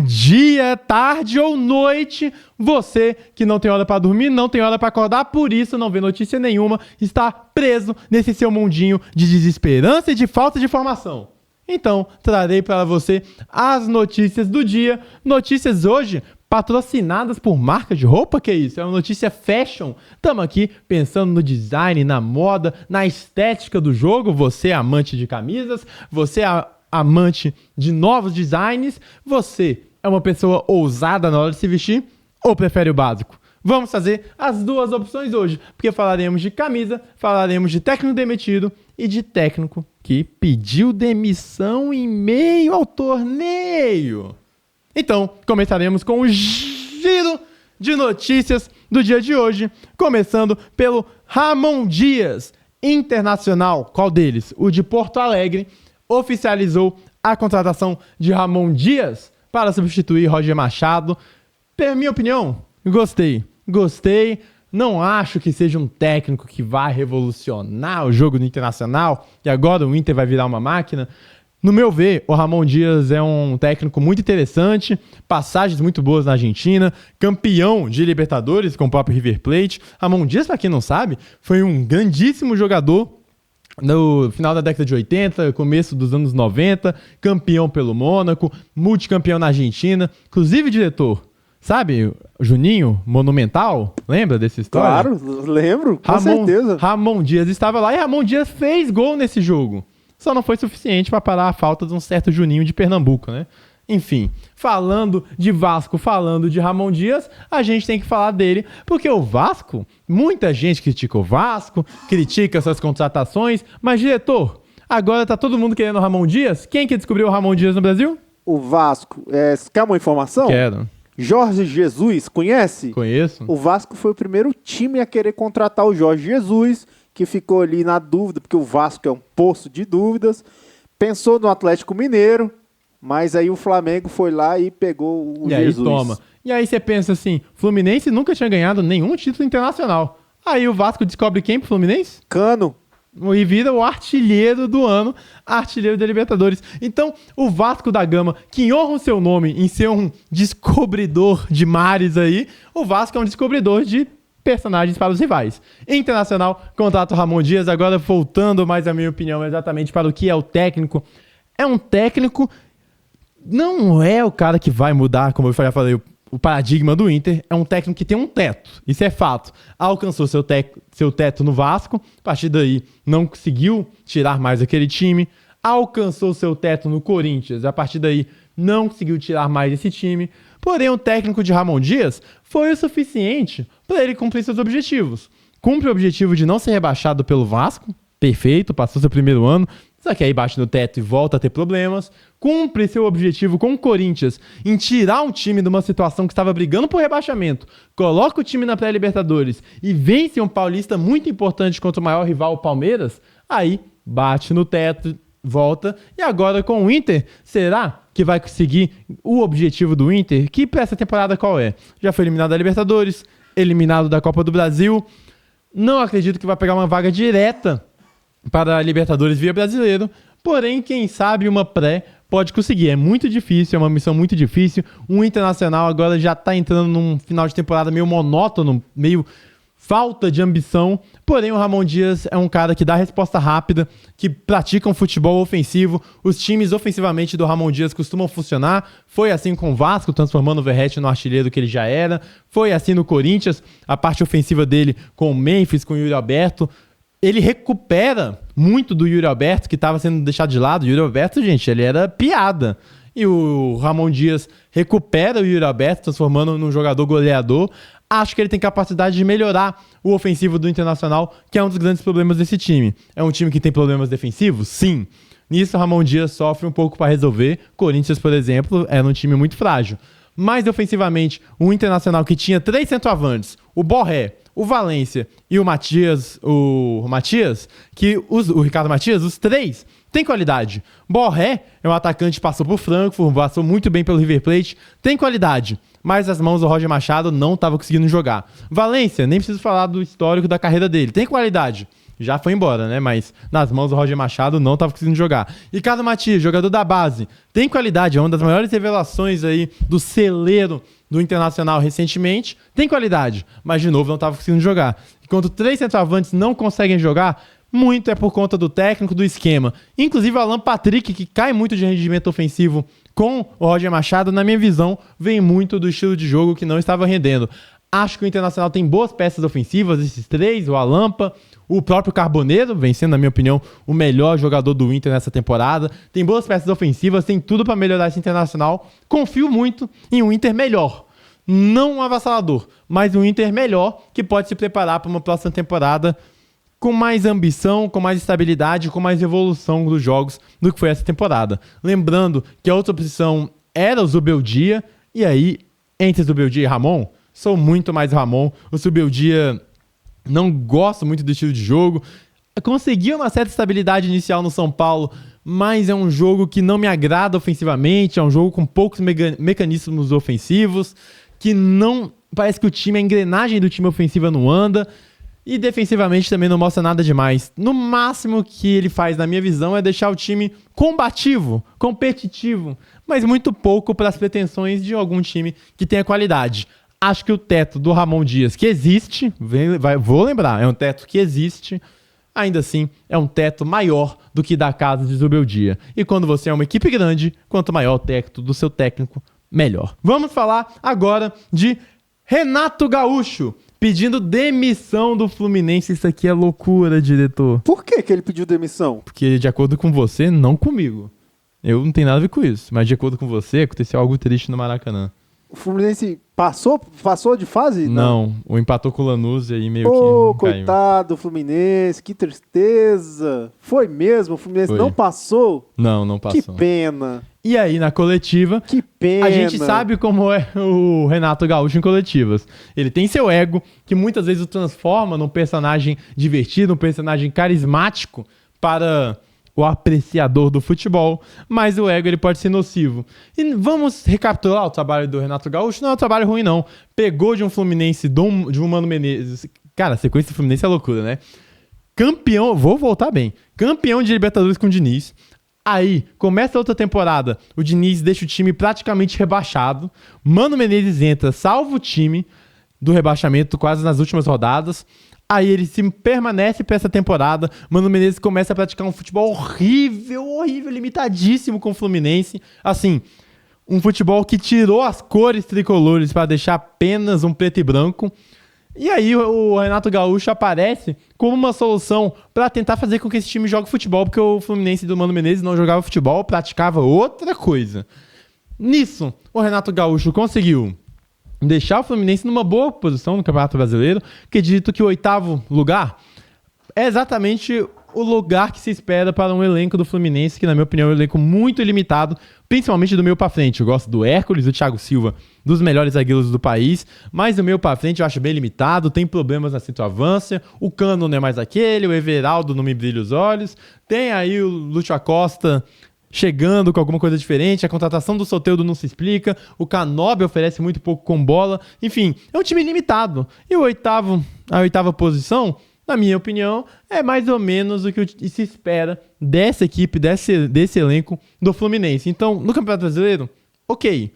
dia, tarde ou noite, você que não tem hora pra dormir, não tem hora pra acordar, por isso não vê notícia nenhuma, está preso nesse seu mundinho de desesperança e de falta de informação. Então, trarei para você as notícias do dia, notícias hoje patrocinadas por marca de roupa, que é isso? É uma notícia fashion. Estamos aqui pensando no design, na moda, na estética do jogo, você é amante de camisas, você é amante de novos designs, você é uma pessoa ousada na hora de se vestir ou prefere o básico? Vamos fazer as duas opções hoje, porque falaremos de camisa, falaremos de técnico demitido e de técnico que pediu demissão em meio ao torneio. Então, começaremos com o giro de notícias do dia de hoje, começando pelo Ramon Dias, Internacional. Qual deles? O de Porto Alegre oficializou a contratação de Ramon Dias para substituir Roger Machado. Pela minha opinião, gostei. Não acho que seja um técnico que vai revolucionar o jogo do Internacional e agora o Inter vai virar uma máquina. No meu ver, o Ramon Dias é um técnico muito interessante, passagens muito boas na Argentina, campeão de Libertadores com o próprio River Plate. Ramon Dias, para quem não sabe, foi um grandíssimo jogador no final da década de 80, começo dos anos 90, campeão pelo Mônaco, multicampeão na Argentina, inclusive diretor. Sabe, Juninho, Monumental? Lembra dessa história? Claro, lembro, com certeza. Ramon Dias estava lá e Ramon Dias fez gol nesse jogo. Só não foi suficiente para parar a falta de um certo Juninho de Pernambuco, né? Enfim, falando de Vasco, falando de Ramon Dias, a gente tem que falar dele, porque o Vasco, muita gente critica o Vasco, critica essas contratações, mas diretor, agora tá todo mundo querendo o Ramon Dias? Quem que descobriu o Ramon Dias no Brasil? O Vasco, quer uma informação? Quero. Jorge Jesus, conhece? Conheço. O Vasco foi o primeiro time a querer contratar o Jorge Jesus, que ficou ali na dúvida, porque o Vasco é um poço de dúvidas. Pensou no Atlético Mineiro, mas aí o Flamengo foi lá e pegou o Jesus. E aí toma. E aí você pensa assim, Fluminense nunca tinha ganhado nenhum título internacional. Aí o Vasco descobre quem pro Fluminense? Cano. E vira o artilheiro do ano, artilheiro da Libertadores. Então, o Vasco da Gama, que honra o seu nome em ser um descobridor de mares aí, o Vasco é um descobridor de personagens para os rivais. Internacional, contrata o Ramon Dias, agora voltando mais a minha opinião exatamente para o que é o técnico. É um técnico, não é o cara que vai mudar, como eu já falei, o paradigma do Inter, é um técnico que tem um teto, isso é fato. Alcançou seu teto no Vasco, a partir daí não conseguiu tirar mais aquele time, alcançou seu teto no Corinthians, a partir daí não conseguiu tirar mais esse time, porém o técnico de Ramon Dias foi o suficiente para ele cumprir seus objetivos. Cumpre o objetivo de não ser rebaixado pelo Vasco, perfeito, passou seu primeiro ano, só que aí bate no teto e volta a ter problemas. Cumpre seu objetivo com o Corinthians em tirar um time de uma situação que estava brigando por rebaixamento, coloca o time na pré-Libertadores e vence um paulista muito importante contra o maior rival, o Palmeiras, aí bate no teto, volta. E agora com o Inter, será que vai conseguir o objetivo do Inter? Que para essa temporada qual é? Já foi eliminado da Libertadores, eliminado da Copa do Brasil. Não acredito que vai pegar uma vaga direta para a Libertadores via Brasileiro, porém, quem sabe uma pré pode conseguir. É muito difícil, é uma missão muito difícil. O Internacional agora já está entrando num final de temporada meio monótono, meio falta de ambição, porém o Ramon Dias é um cara que dá resposta rápida, que pratica um futebol ofensivo. Os times ofensivamente do Ramon Dias costumam funcionar. Foi assim com o Vasco, transformando o Verratti no artilheiro que ele já era. Foi assim no Corinthians, a parte ofensiva dele com o Memphis, com o Yuri Alberto. Ele recupera muito do Yuri Alberto, que estava sendo deixado de lado. O Yuri Alberto, gente, ele era piada. E o Ramon Dias recupera o Yuri Alberto, transformando num jogador goleador. Acho que ele tem capacidade de melhorar o ofensivo do Internacional, que é um dos grandes problemas desse time. É um time que tem problemas defensivos? Sim. Nisso, o Ramon Dias sofre um pouco para resolver. Corinthians, por exemplo, era um time muito frágil. Mas, ofensivamente, o Internacional, que tinha 3 centroavantes, o Borré, o Valência e o Ricardo Matias, os 3 têm qualidade. Borré é um atacante que passou por Frankfurt, passou muito bem pelo River Plate, tem qualidade, mas as mãos do Roger Machado não estavam conseguindo jogar. Valência, nem preciso falar do histórico da carreira dele, tem qualidade, já foi embora, né? Mas nas mãos do Roger Machado não estava conseguindo jogar. Ricardo Matias, jogador da base, tem qualidade, é uma das maiores revelações aí do celeiro do Internacional recentemente, tem qualidade, mas de novo não estava conseguindo jogar. Enquanto 3 centroavantes não conseguem jogar, muito é por conta do técnico, do esquema. Inclusive o Alan Patrick, que cai muito de rendimento ofensivo com o Roger Machado, na minha visão, vem muito do estilo de jogo que não estava rendendo. Acho que o Internacional tem boas peças ofensivas, esses 3, o Alampa, o próprio Carboneiro, vem sendo, na minha opinião, o melhor jogador do Inter nessa temporada. Tem boas peças ofensivas, tem tudo para melhorar esse Internacional. Confio muito em um Inter melhor. Não um avassalador, mas um Inter melhor que pode se preparar para uma próxima temporada com mais ambição, com mais estabilidade, com mais evolução dos jogos do que foi essa temporada. Lembrando que a outra opção era o Zubeldia, e aí, entre Zubeldia e Ramon, sou muito mais Ramon. O Zubeldia não gosto muito do estilo de jogo. Conseguiu uma certa estabilidade inicial no São Paulo, mas é um jogo que não me agrada ofensivamente, é um jogo com poucos mecanismos ofensivos, que não... Parece que a engrenagem do time ofensiva não anda, e defensivamente também não mostra nada demais. No máximo que ele faz, na minha visão, é deixar o time combativo, competitivo, mas muito pouco para as pretensões de algum time que tenha qualidade. Acho que o teto do Ramon Dias, que existe, vou lembrar, é um teto que existe, ainda assim é um teto maior do que da casa de Zubeldia. E quando você é uma equipe grande, quanto maior o teto do seu técnico, melhor. Vamos falar agora de Renato Gaúcho pedindo demissão do Fluminense. Isso aqui é loucura, diretor. Por que ele pediu demissão? Porque, de acordo com você, não comigo. Eu não tenho nada a ver com isso. Mas, de acordo com você, aconteceu algo triste no Maracanã. O Fluminense passou de fase? Não, o empatou com o Lanús e aí meio que caiu. Coitado do Fluminense, que tristeza. Foi mesmo? O Fluminense não passou? Não passou. Que pena. E aí, na coletiva, que pena. A gente sabe como é o Renato Gaúcho em coletivas. Ele tem seu ego, que muitas vezes o transforma num personagem divertido, um personagem carismático para o apreciador do futebol, mas o ego ele pode ser nocivo. E vamos recapitular o trabalho do Renato Gaúcho. Não é um trabalho ruim, não. Pegou de um Fluminense, de um Mano Menezes. Cara, a sequência do Fluminense é loucura, né? Campeão, vou voltar bem. Campeão de Libertadores com o Diniz. Aí, começa a outra temporada, o Diniz deixa o time praticamente rebaixado. Mano Menezes entra, salva o time do rebaixamento quase nas últimas rodadas. Aí ele permanece para essa temporada. Mano Menezes começa a praticar um futebol horrível, limitadíssimo com o Fluminense. Assim, um futebol que tirou as cores tricolores para deixar apenas um preto e branco. E aí o Renato Gaúcho aparece como uma solução para tentar fazer com que esse time jogue futebol, porque o Fluminense do Mano Menezes não jogava futebol, praticava outra coisa. Nisso, o Renato Gaúcho conseguiu deixar o Fluminense numa boa posição no Campeonato Brasileiro, que dito que o 8º lugar é exatamente o lugar que se espera para um elenco do Fluminense, que na minha opinião é um elenco muito limitado, principalmente do meio para frente. Eu gosto do Hércules, do Thiago Silva, dos melhores zagueiros do país, mas do meio para frente eu acho bem limitado, tem problemas na centroavância, o Cano não é mais aquele, o Everaldo não me brilha os olhos, tem aí o Lúcio Acosta chegando com alguma coisa diferente, a contratação do Soteldo não se explica, o Canóbio oferece muito pouco com bola, enfim, é um time limitado. E a 8ª posição, na minha opinião, é mais ou menos o que se espera dessa equipe, desse elenco do Fluminense. Então, no Campeonato Brasileiro, ok.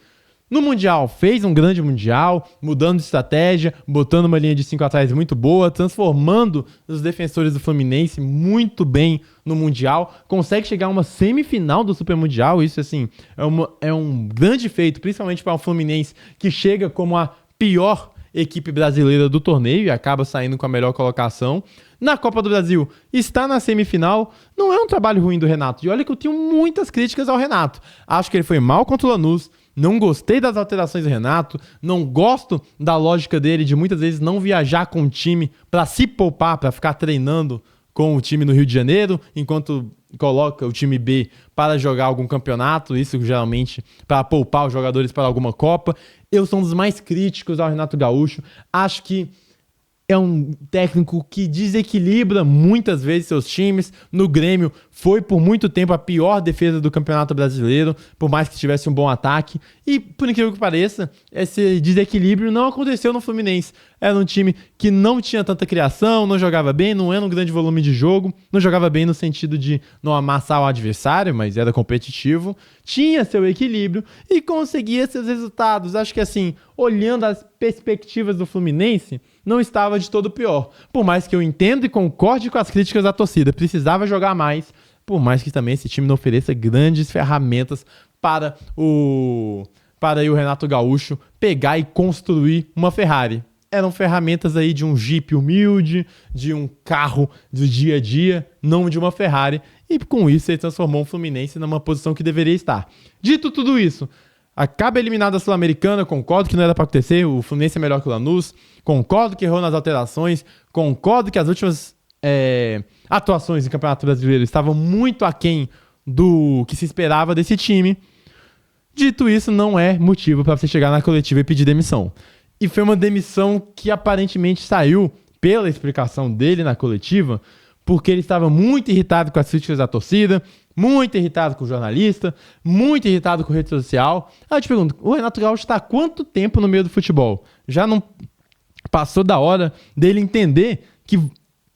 No Mundial, fez um grande Mundial, mudando de estratégia, botando uma linha de 5 atrás muito boa, transformando os defensores do Fluminense muito bem no Mundial. Consegue chegar a uma semifinal do Super Mundial. Isso, assim, é um grande feito, principalmente para o Fluminense, que chega como a pior equipe brasileira do torneio e acaba saindo com a melhor colocação. Na Copa do Brasil, está na semifinal. Não é um trabalho ruim do Renato. E olha que eu tenho muitas críticas ao Renato. Acho que ele foi mal contra o Lanús. Não gostei das alterações do Renato. Não gosto da lógica dele de muitas vezes não viajar com o time para se poupar, para ficar treinando com o time no Rio de Janeiro, enquanto coloca o time B para jogar algum campeonato, isso geralmente para poupar os jogadores para alguma Copa. Eu sou um dos mais críticos ao Renato Gaúcho. Acho que É um técnico que desequilibra muitas vezes seus times. No Grêmio, foi por muito tempo a pior defesa do Campeonato Brasileiro, por mais que tivesse um bom ataque. E, por incrível que pareça, esse desequilíbrio não aconteceu no Fluminense. Era um time que não tinha tanta criação, não jogava bem, não era um grande volume de jogo, não jogava bem no sentido de não amassar o adversário, mas era competitivo. Tinha seu equilíbrio e conseguia seus resultados. Acho que, assim, olhando as perspectivas do Fluminense, não estava de todo pior. Por mais que eu entenda e concorde com as críticas da torcida, precisava jogar mais, por mais que também esse time não ofereça grandes ferramentas para o Renato Gaúcho pegar e construir uma Ferrari. Eram ferramentas aí de um Jeep humilde, de um carro do dia a dia, não de uma Ferrari. E com isso ele transformou o Fluminense numa posição que deveria estar. Dito tudo isso, acaba eliminado da Sul-Americana, concordo que não era para acontecer, o Fluminense é melhor que o Lanús, concordo que errou nas alterações, concordo que as últimas atuações em Campeonato Brasileiro estavam muito aquém do que se esperava desse time. Dito isso, não é motivo para você chegar na coletiva e pedir demissão. E foi uma demissão que aparentemente saiu, pela explicação dele na coletiva, porque ele estava muito irritado com as críticas da torcida, muito irritado com o jornalista, muito irritado com a rede social. Aí eu te pergunto, o Renato Gaúcho está há quanto tempo no meio do futebol? Já não passou da hora dele entender que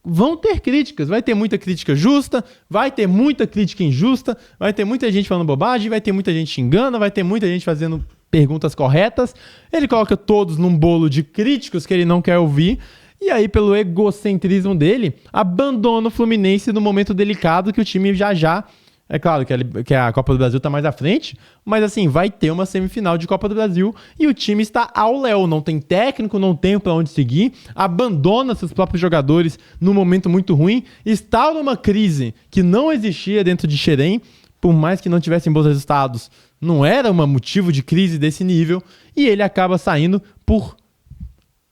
vão ter críticas, vai ter muita crítica justa, vai ter muita crítica injusta, vai ter muita gente falando bobagem, vai ter muita gente xingando, vai ter muita gente fazendo perguntas corretas. Ele coloca todos num bolo de críticos que ele não quer ouvir. E aí, pelo egocentrismo dele, abandona o Fluminense no momento delicado que o time já... É claro que a Copa do Brasil está mais à frente, mas assim, vai ter uma semifinal de Copa do Brasil e o time está ao léu, não tem técnico, não tem para onde seguir, abandona seus próprios jogadores num momento muito ruim, está numa crise que não existia dentro de Xerém, por mais que não tivessem bons resultados, não era um motivo de crise desse nível, e ele acaba saindo por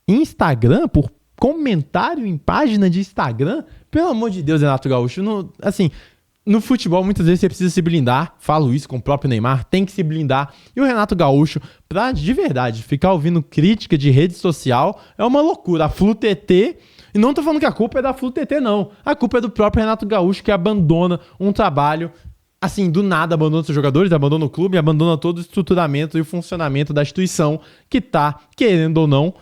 Instagram, por comentário em página de Instagram. Pelo amor de Deus, Renato Gaúcho, no futebol, muitas vezes você precisa se blindar. Falo isso com o próprio Neymar, tem que se blindar. E o Renato Gaúcho, pra de verdade ficar ouvindo crítica de rede social, é uma loucura. A FluTT, e não tô falando que a culpa é da FluTT, não. A culpa é do próprio Renato Gaúcho, que abandona um trabalho, assim, do nada, abandona seus jogadores, abandona o clube, abandona todo o estruturamento e o funcionamento da instituição, que tá, querendo ou não,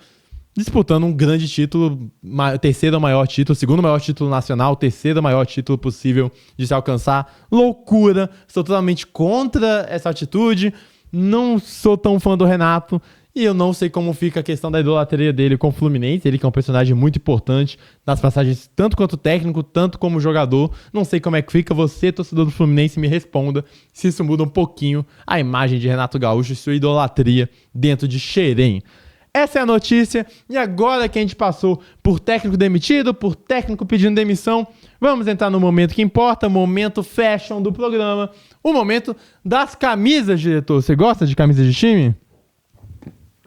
disputando um grande título, terceiro maior título, segundo maior título nacional, terceiro maior título possível de se alcançar. Loucura, sou totalmente contra essa atitude, não sou tão fã do Renato e eu não sei como fica a questão da idolatria dele com o Fluminense, ele que é um personagem muito importante nas passagens, tanto quanto técnico, tanto como jogador. Não sei como é que fica, você, torcedor do Fluminense, me responda se isso muda um pouquinho a imagem de Renato Gaúcho e sua idolatria dentro de Xerém. Essa é a notícia, e agora que a gente passou por técnico demitido, por técnico pedindo demissão, vamos entrar no momento que importa, momento fashion do programa, o momento das camisas, diretor. Você gosta de camisas de time?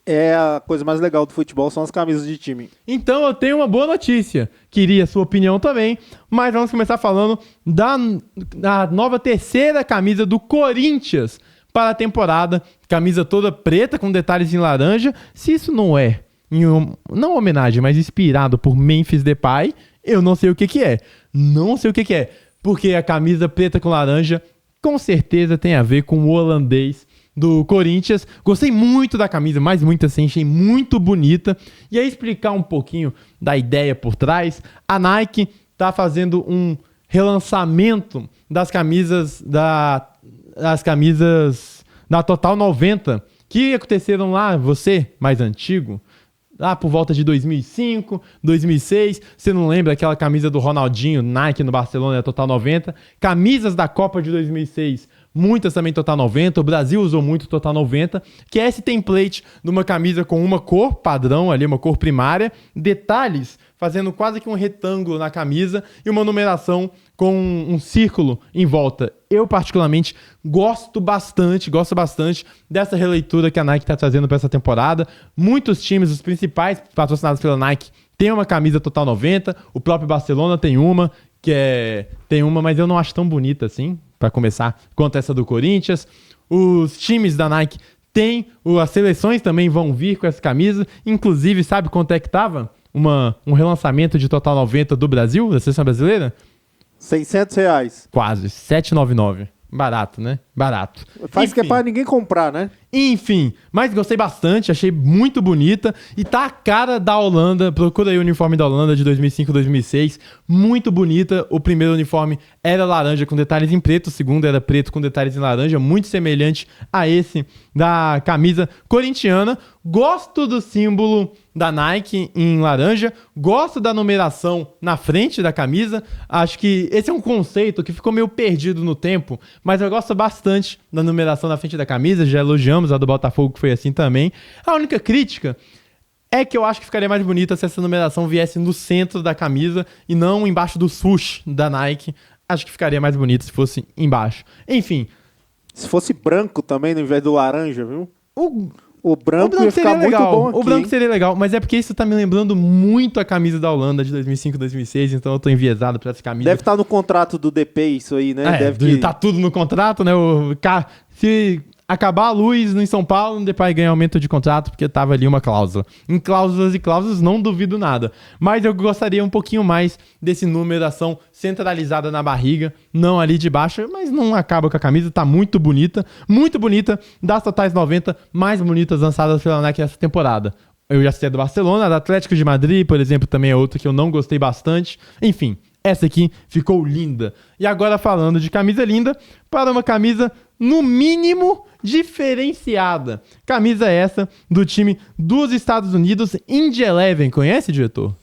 É a coisa mais legal do futebol, são as camisas de time. Então eu tenho uma boa notícia, queria a sua opinião também, mas vamos começar falando da nova terceira camisa do Corinthians para a temporada, camisa toda preta com detalhes em laranja. Se isso não é, não homenagem, mas inspirado por Memphis Depay, eu não sei o que é. Não sei o que é, porque a camisa preta com laranja com certeza tem a ver com o holandês do Corinthians. Gostei muito da camisa, mas muito assim, achei muito bonita. E aí explicar um pouquinho da ideia por trás, a Nike tá fazendo um relançamento das camisas da Total 90, que aconteceram lá, você, mais antigo, lá por volta de 2005, 2006, você não lembra aquela camisa do Ronaldinho, Nike no Barcelona, Total 90, camisas da Copa de 2006, muitas também Total 90, o Brasil usou muito Total 90, que é esse template de uma camisa com uma cor padrão ali, uma cor primária, detalhes fazendo quase que um retângulo na camisa e uma numeração com um círculo em volta. Eu, particularmente, gosto bastante dessa releitura que a Nike está trazendo para essa temporada. Muitos times, os principais patrocinados pela Nike, têm uma camisa Total 90. O próprio Barcelona tem uma, mas eu não acho tão bonita assim, para começar, quanto essa do Corinthians. Os times da Nike têm, as seleções também vão vir com essa camisa. Inclusive, sabe quanto é que tava? um relançamento de Total 90 do Brasil, da seleção brasileira? R$600. Quase, R$ 7,99. Barato, né? Barato. Faz que é pra ninguém comprar, né? Enfim, mas gostei bastante, achei muito bonita e tá a cara da Holanda. Procura aí o uniforme da Holanda de 2005-2006, muito bonita. O primeiro uniforme era laranja com detalhes em preto, o segundo era preto com detalhes em laranja, muito semelhante a esse da camisa corintiana. Gosto do símbolo da Nike em laranja, gosto da numeração na frente da camisa. Acho que esse é um conceito que ficou meio perdido no tempo, mas eu gosto bastante da numeração na frente da camisa. Já elogiamos a do Botafogo, que foi assim também. A única crítica é que eu acho que ficaria mais bonita se essa numeração viesse no centro da camisa e não embaixo do swoosh da Nike. Acho que ficaria mais bonito se fosse embaixo. Enfim. Se fosse branco também, no invés do laranja, viu? O branco ia seria ficar legal. muito bom aqui. O branco seria legal, mas é porque isso tá me lembrando muito a camisa da Holanda de 2005-2006, então eu tô enviesado pra essa camisa. Deve estar no contrato do DP isso aí, né? Tá tudo no contrato, né? Se acabar a luz em São Paulo, depois ganha aumento de contrato, porque tava ali uma cláusula. Em cláusulas e cláusulas, não duvido nada. Mas eu gostaria um pouquinho mais desse numeração centralizada na barriga, não ali de baixo, mas não acaba com a camisa, tá muito bonita, das Totais 90 mais bonitas lançadas pela Nike essa temporada. Eu já citei a do Barcelona, a do Atlético de Madrid, por exemplo, também é outra que eu não gostei bastante. Enfim, essa aqui ficou linda. E agora falando de camisa linda, para uma camisa, no mínimo, diferenciada. Camisa essa do time dos Estados Unidos, Indy Eleven. Conhece, diretor?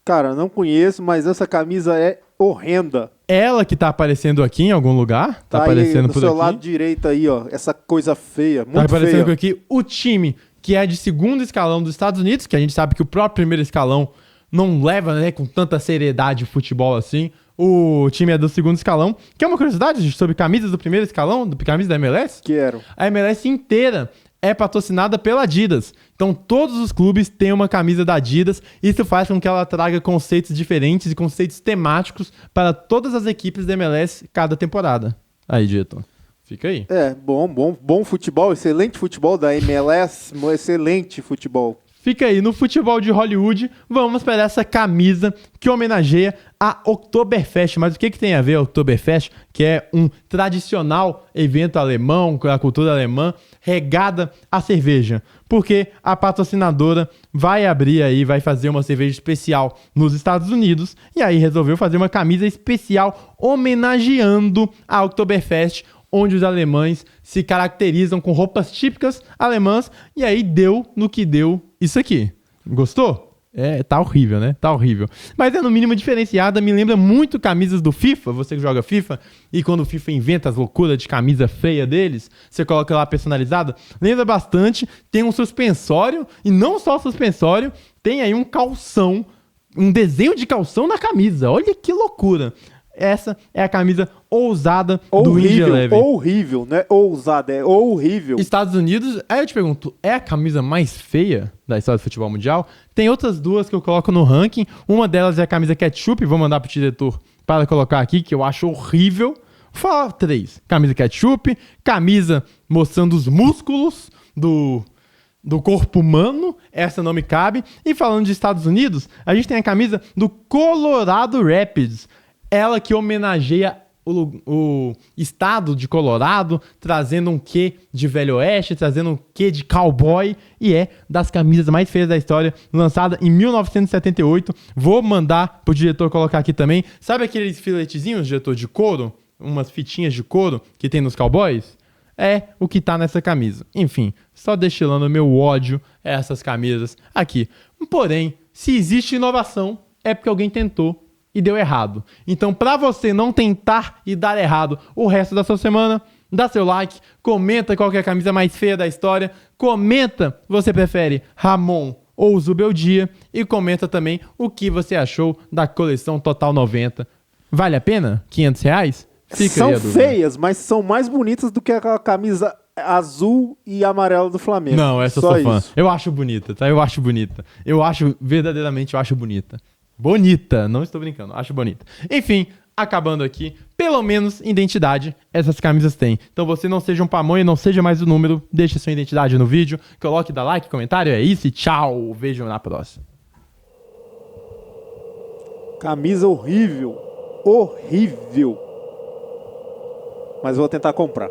Cara, não conheço, mas essa camisa é horrenda. Ela que tá aparecendo aqui em algum lugar. Tá aparecendo aí, por aqui. No seu lado direito aí, ó. Essa coisa feia, muito feia. Tá aparecendo feia. aqui o time que é de segundo escalão dos Estados Unidos, que a gente sabe que o próprio primeiro escalão não leva, né, com tanta seriedade o futebol assim. O time é do segundo escalão. Quer uma curiosidade sobre camisas do primeiro escalão, do camisa da MLS? Quero. A MLS inteira é patrocinada pela Adidas. Então todos os clubes têm uma camisa da Adidas. Isso faz com que ela traga conceitos diferentes e conceitos temáticos para todas as equipes da MLS cada temporada. Aí, diretor. Fica aí. Bom futebol, excelente futebol da MLS, excelente futebol. Fica aí, no futebol de Hollywood, vamos para essa camisa que homenageia a Oktoberfest. Mas o que tem a ver a Oktoberfest? Que é um tradicional evento alemão, com a cultura alemã, regada à cerveja. Porque a patrocinadora vai abrir aí, vai fazer uma cerveja especial nos Estados Unidos, e aí resolveu fazer uma camisa especial homenageando a Oktoberfest, onde os alemães se caracterizam com roupas típicas alemãs, e aí deu no que deu isso aqui. Gostou? Tá horrível, né? Tá horrível. Mas é no mínimo diferenciada, me lembra muito camisas do FIFA, você que joga FIFA, e quando o FIFA inventa as loucuras de camisa feia deles, você coloca lá personalizada, lembra bastante, tem um suspensório, e não só suspensório, tem aí um calção, um desenho de calção na camisa, olha que loucura. Essa é a camisa ousada do Indy Eleven. Horrível, não é ousada, é horrível. Estados Unidos, aí eu te pergunto, é a camisa mais feia da história do futebol mundial? Tem outras duas que eu coloco no ranking. Uma delas é a camisa ketchup, vou mandar pro diretor para colocar aqui, que eu acho horrível. Vou falar três. Camisa ketchup, camisa mostrando os músculos do corpo humano, essa não me cabe. E falando de Estados Unidos, a gente tem a camisa do Colorado Rapids. Ela que homenageia o estado de Colorado, trazendo um quê de Velho Oeste, trazendo um quê de cowboy, e é das camisas mais feias da história, lançada em 1978. Vou mandar pro diretor colocar aqui também. Sabe aqueles filetezinhos, diretor, de couro? Umas fitinhas de couro que tem nos cowboys? É o que tá nessa camisa. Enfim, só destilando meu ódio a essas camisas aqui. Porém, se existe inovação, é porque alguém tentou e deu errado. Então, para você não tentar e dar errado o resto da sua semana, dá seu like, comenta qual que é a camisa mais feia da história, comenta você prefere Ramon ou Zubeldia, e comenta também o que você achou da coleção Total 90. Vale a pena? R$500? São feias, mas são mais bonitas do que aquela camisa azul e amarela do Flamengo. Não, essa eu sou fã. Eu acho bonita, tá? Eu acho bonita. Verdadeiramente, eu acho bonita. Bonita, não estou brincando, acho bonita. Enfim, acabando aqui, pelo menos identidade essas camisas têm. Então você não seja um pamonha, não seja mais o número, deixe sua identidade no vídeo, coloque, dá like, comentário, é isso e tchau, vejam na próxima. Camisa horrível. Horrível. Mas vou tentar comprar.